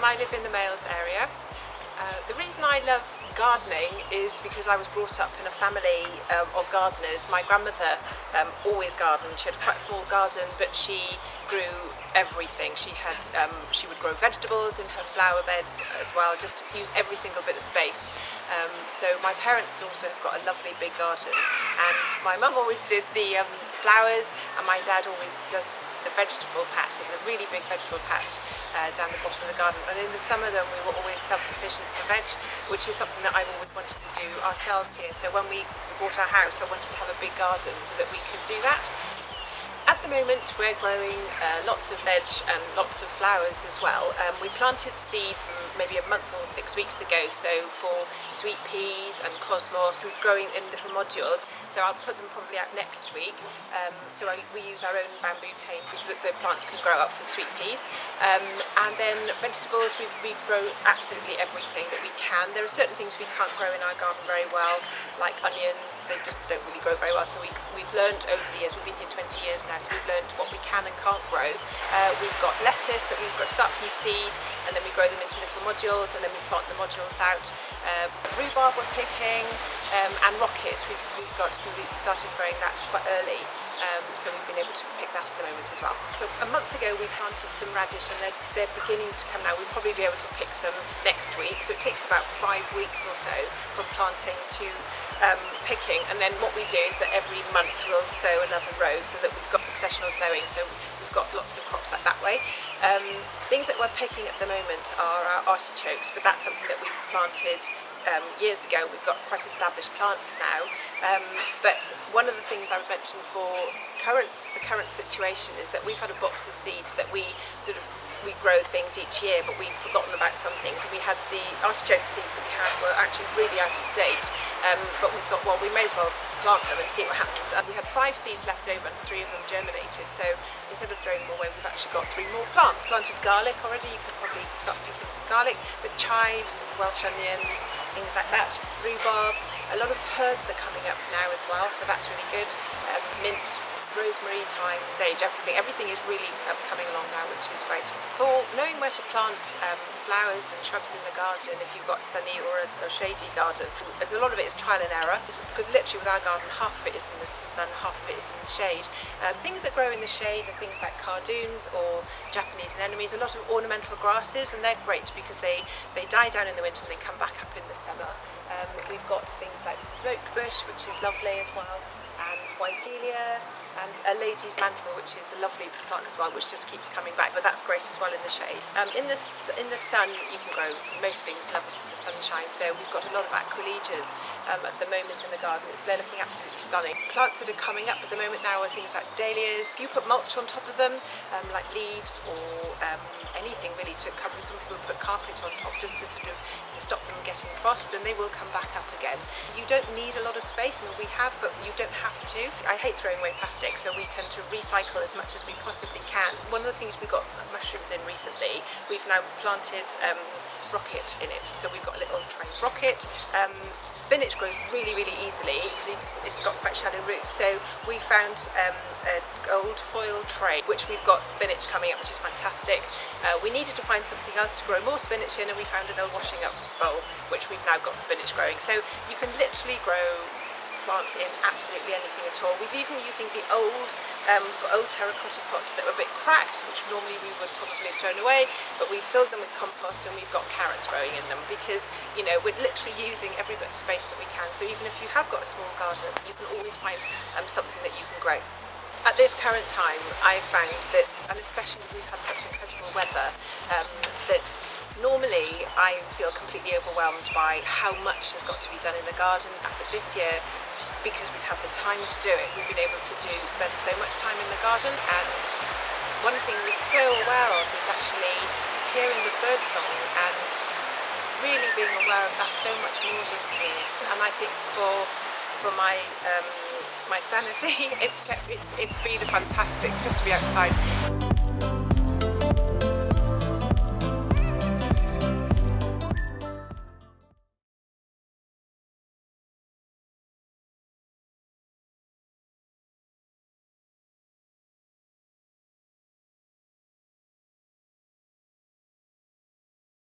I live in the Males area. The reason I love gardening is because I was brought up in a family of gardeners. My grandmother always gardened. She had quite a small garden, but she grew everything. She would grow vegetables in her flower beds as well, just to use every single bit of space. So my parents also have got a lovely big garden, and my mum always did the flowers, and my dad always does the vegetable patch. They had a really big vegetable patch down the bottom of the garden, and in the summer then we were always self-sufficient for veg, which is something that I've always wanted to do ourselves here. So when we bought our house, I wanted to have a big garden so that we could do that. At the moment we're growing lots of veg and lots of flowers as well. We planted seeds maybe a month or 6 weeks ago, so for sweet peas and cosmos, we're growing in little modules, so I'll put them probably out next week. We use our own bamboo canes so that the plants can grow up for the sweet peas. And then vegetables, we grow absolutely everything that we can. There are certain things we can't grow in our garden very well, like onions. They just don't really grow very well, so we've learned over the years, we've been here 20 years now, so we've learned what we can and can't grow. We've got lettuce that we start from seed, and then we grow them into little modules, and then we plant the modules out. Rhubarb we're picking, and rocket, we've started growing that quite early. So we've been able to pick that at the moment as well. But a month ago we planted some radish, and they're beginning to come now. We'll probably be able to pick some next week, so it takes about 5 weeks or so from planting to picking, and then what we do is that every month we'll sow another row so that we've got successional sowing, so we've got lots of crops like that way. Things that we're picking at the moment are our artichokes, but that's something that we've planted years ago. We've got quite established plants now, but one of the things I would mention for the current situation is that we've had a box of seeds that we grow things each year, but we've forgotten about some things. We had the artichoke seeds that we had were actually really out of date, but we thought, well, we may as well plant them and see what happens. And we had 5 seeds left over, and 3 of them germinated, so instead of throwing them away, we've actually got 3 more plants. Planted garlic already. You could probably start picking some garlic, but chives, Welsh onions, things like that, rhubarb. A lot of herbs are coming up now as well, so that's really good. Mint, rosemary, thyme, sage, everything is really coming along now, which is great. For knowing where to plant flowers and shrubs in the garden, if you've got sunny or a shady garden, a lot of it is trial and error, because literally with our garden, half of it is in the sun, half of it is in the shade. Things that grow in the shade are things like cardoons or Japanese anemones, a lot of ornamental grasses, and they're great because they die down in the winter and they come back up in the summer. We've got things like smoke bush, which is lovely as well, and wigelia, and a lady's mantle, which is a lovely plant as well, which just keeps coming back, but that's great as well in the shade. In the sun, you can grow most things, love the sunshine, so we've got a lot of aquiledias at the moment in the garden. They're looking absolutely stunning. Plants that are coming up at the moment now are things like dahlias. You put mulch on top of them, like leaves or anything really to cover. Some people put carpet on top just to sort of stop them getting frost, and they will come back up again. You don't need a lot of space, and we have, but you don't have to. I hate throwing away plastic, so we tend to recycle as much as we possibly can. One of the things we got mushrooms in recently, we've now planted rocket in it, so we've got a little tray of rocket. Spinach grows really, really easily because it's got quite shallow roots, so we found an old foil tray which we've got spinach coming up, which is fantastic. We needed to find something else to grow more spinach in, and we found an old washing up bowl which we've now got spinach growing, so you can literally grow plants in absolutely anything at all. We've even using the old terracotta pots that were a bit cracked, which normally we would probably have thrown away, but we filled them with compost, and we've got carrots growing in them because, you know, we're literally using every bit of space that we can. So even if you have got a small garden, you can always find something that you can grow. At this current time, I found that, and especially we've had such incredible weather, that normally I feel completely overwhelmed by how much has got to be done in the garden. But this year, because we've had the time to do it, we've been able to spend so much time in the garden, and one thing we're so aware of is actually hearing the birdsong and really being aware of that so much more this year. And I think for my my sanity, it's been fantastic just to be outside.